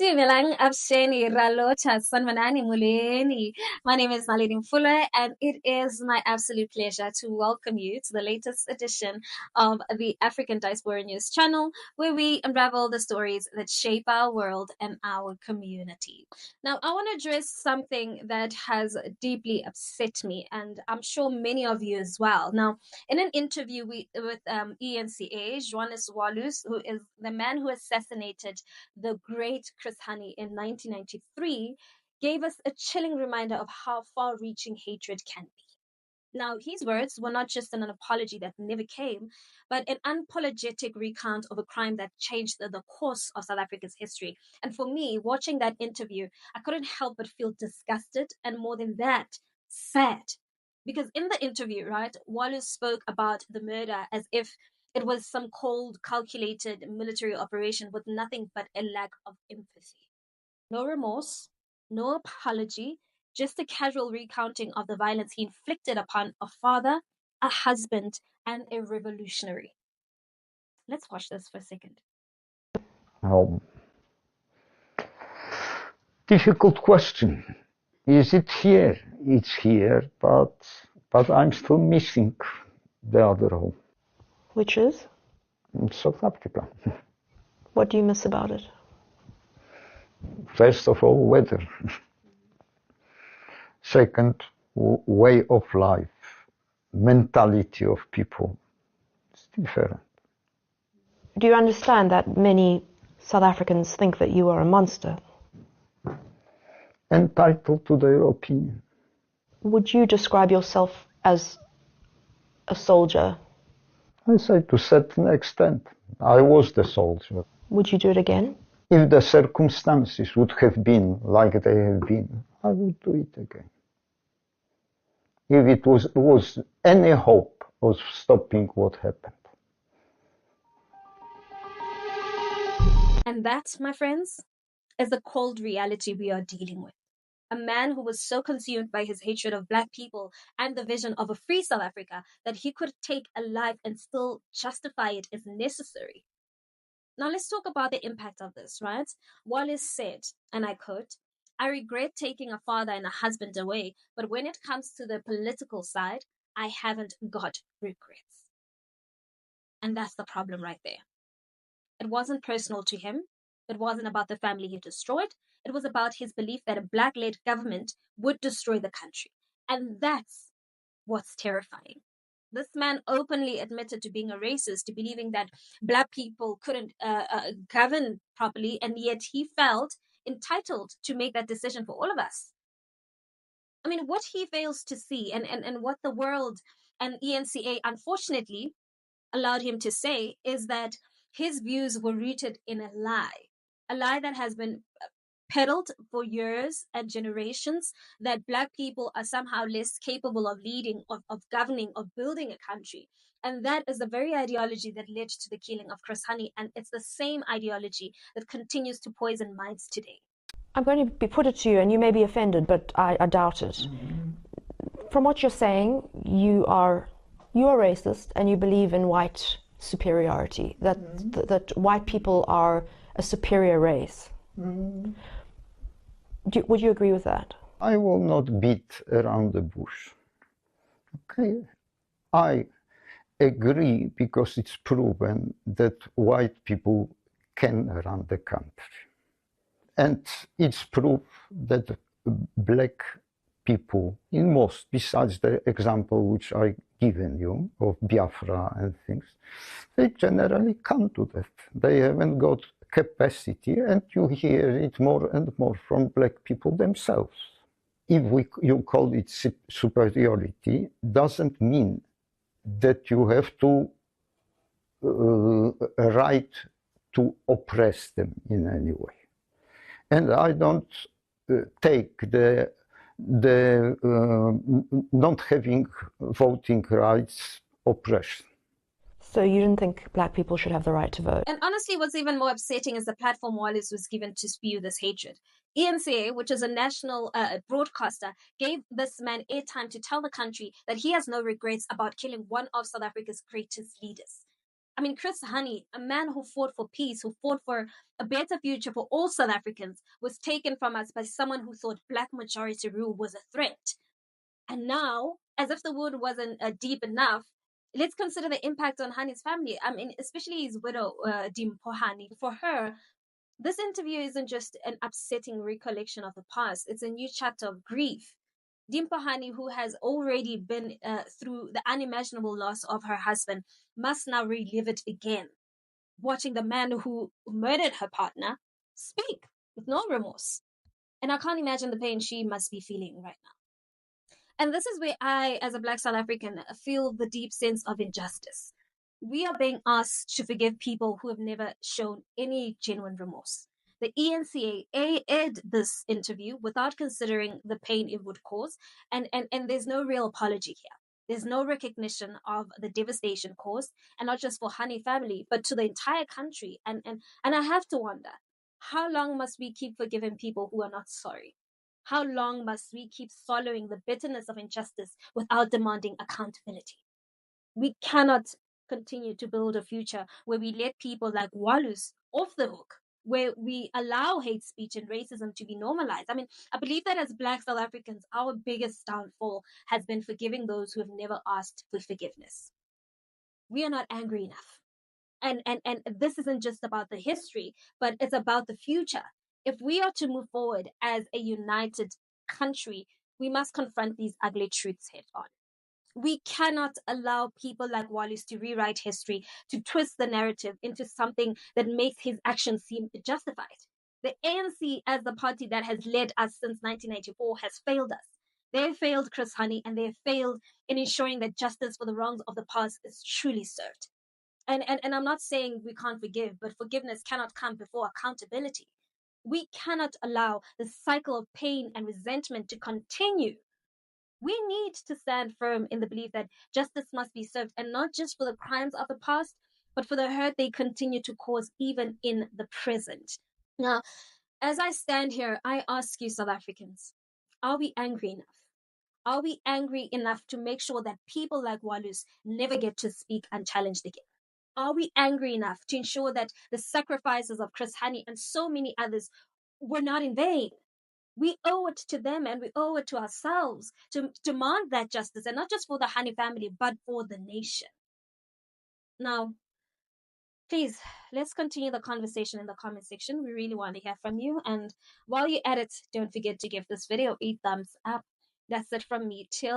Dumelang Absheni Ralocha Sanmanani Muleni. My name is Naledi Mfoloe, and it is my absolute pleasure to welcome you to the latest edition of the African Diaspora News channel, where we unravel the stories that shape our world and our community. Now, I want to address something that has deeply upset me, and I'm sure many of you as well. Now, in an interview with eNCA, Janusz Walus, who is the man who assassinated the great Chris Hani in 1993, gave us a chilling reminder of how far reaching hatred can be. Now, his words were not just an apology that never came, but an unapologetic recount of a crime that changed the course of South Africa's history. And for me, watching that interview, I couldn't help but feel disgusted and, more than that, sad. Because in the interview, right, Wallace spoke about the murder as if it was some cold, calculated military operation with nothing but a lack of empathy. No remorse, no apology, just a casual recounting of the violence he inflicted upon a father, a husband, and a revolutionary. Let's watch this for a second. Oh, difficult question. Is it here? It's here, but I'm still missing the other home. Which is? South Africa. What do you miss about it? First of all, weather. Second, way of life, mentality of people. It's different. Do you understand that many South Africans think that you are a monster? Entitled to their opinion. Would you describe yourself as a soldier? I say to a certain extent. I was the soldier. Would you do it again? If the circumstances would have been like they have been, I would do it again. If it was any hope of stopping what happened. And that, my friends, is the cold reality we are dealing with. A man who was so consumed by his hatred of Black people and the vision of a free South Africa that he could take a life and still justify it as necessary. Now, let's talk about the impact of this, right? Wallace said, and I quote, "I regret taking a father and a husband away, but when it comes to the political side, I haven't got regrets." And that's the problem right there. It wasn't personal to him. It wasn't about the family he destroyed. It was about his belief that a Black-led government would destroy the country. And that's what's terrifying. This man openly admitted to being a racist, to believing that Black people couldn't govern properly, and yet he felt entitled to make that decision for all of us. I mean, what he fails to see, and what the world and eNCA unfortunately allowed him to say, is that his views were rooted in a lie that has been peddled for years and generations, that Black people are somehow less capable of leading, of governing, of building a country. And that is the very ideology that led to the killing of Chris Hani. And it's the same ideology that continues to poison minds today. I'm going to put it to you, and you may be offended, but I doubt it. From what you're saying, you are racist and you believe in white superiority, that white people are a superior race. Would you agree with that? I will not beat around the bush. Okay, I agree because it's proven that white people can run the country. And it's proof that Black people, in most, besides the example which I given you of Biafra and things, they generally can't do that. They haven't got capacity, and you hear it more and more from Black people themselves. If you call it superiority, doesn't mean that you have to right to oppress them in any way. And I don't take the not having voting rights oppression. So you didn't think Black people should have the right to vote? And honestly, what's even more upsetting is the platform Wallace was given to spew this hatred. eNCA, which is a national broadcaster, gave this man airtime to tell the country that he has no regrets about killing one of South Africa's greatest leaders. I mean, Chris Hani, a man who fought for peace, who fought for a better future for all South Africans, was taken from us by someone who thought black majority rule was a threat. And now, as if the wound wasn't deep enough, let's consider the impact on Hani's family. I mean, especially his widow, Hani. For her, this interview isn't just an upsetting recollection of the past, it's a new chapter of grief. Hani, who has already been through the unimaginable loss of her husband, must now relive it again, watching the man who murdered her partner speak with no remorse. And I can't imagine the pain she must be feeling right now. And this is where I, as a Black South African, feel the deep sense of injustice. We are being asked to forgive people who have never shown any genuine remorse. The eNCA aired this interview without considering the pain it would cause, and there's no real apology here. There's no recognition of the devastation caused, and not just for Hani family, but to the entire country. And I have to wonder, how long must we keep forgiving people who are not sorry? How long must we keep swallowing the bitterness of injustice without demanding accountability? We cannot continue to build a future where we let people like Walus off the hook, where we allow hate speech and racism to be normalized. I mean, I believe that as Black South Africans, our biggest downfall has been forgiving those who have never asked for forgiveness. We are not angry enough. And this isn't just about the history, but it's about the future. If we are to move forward as a united country, we must confront these ugly truths head on. We cannot allow people like Wallis to rewrite history, to twist the narrative into something that makes his actions seem justified. The ANC, as the party that has led us since 1994, has failed us. They failed Chris Hani, and they failed in ensuring that justice for the wrongs of the past is truly served. And I'm not saying we can't forgive, but forgiveness cannot come before accountability. We cannot allow the cycle of pain and resentment to continue. We need to stand firm in the belief that justice must be served, and not just for the crimes of the past, but for the hurt they continue to cause even in the present. Now, as I stand here, I ask you, South Africans, are we angry enough? Are we angry enough to make sure that people like Walus never get to speak unchallenged again? Are we angry enough to ensure that the sacrifices of Chris Hani and so many others were not in vain? We owe it to them, and we owe it to ourselves to demand that justice, and not just for the Hani family, but for the nation. Now, please, let's continue the conversation in the comment section. We really want to hear from you. And while you're at it, don't forget to give this video a thumbs up. That's it from me. Till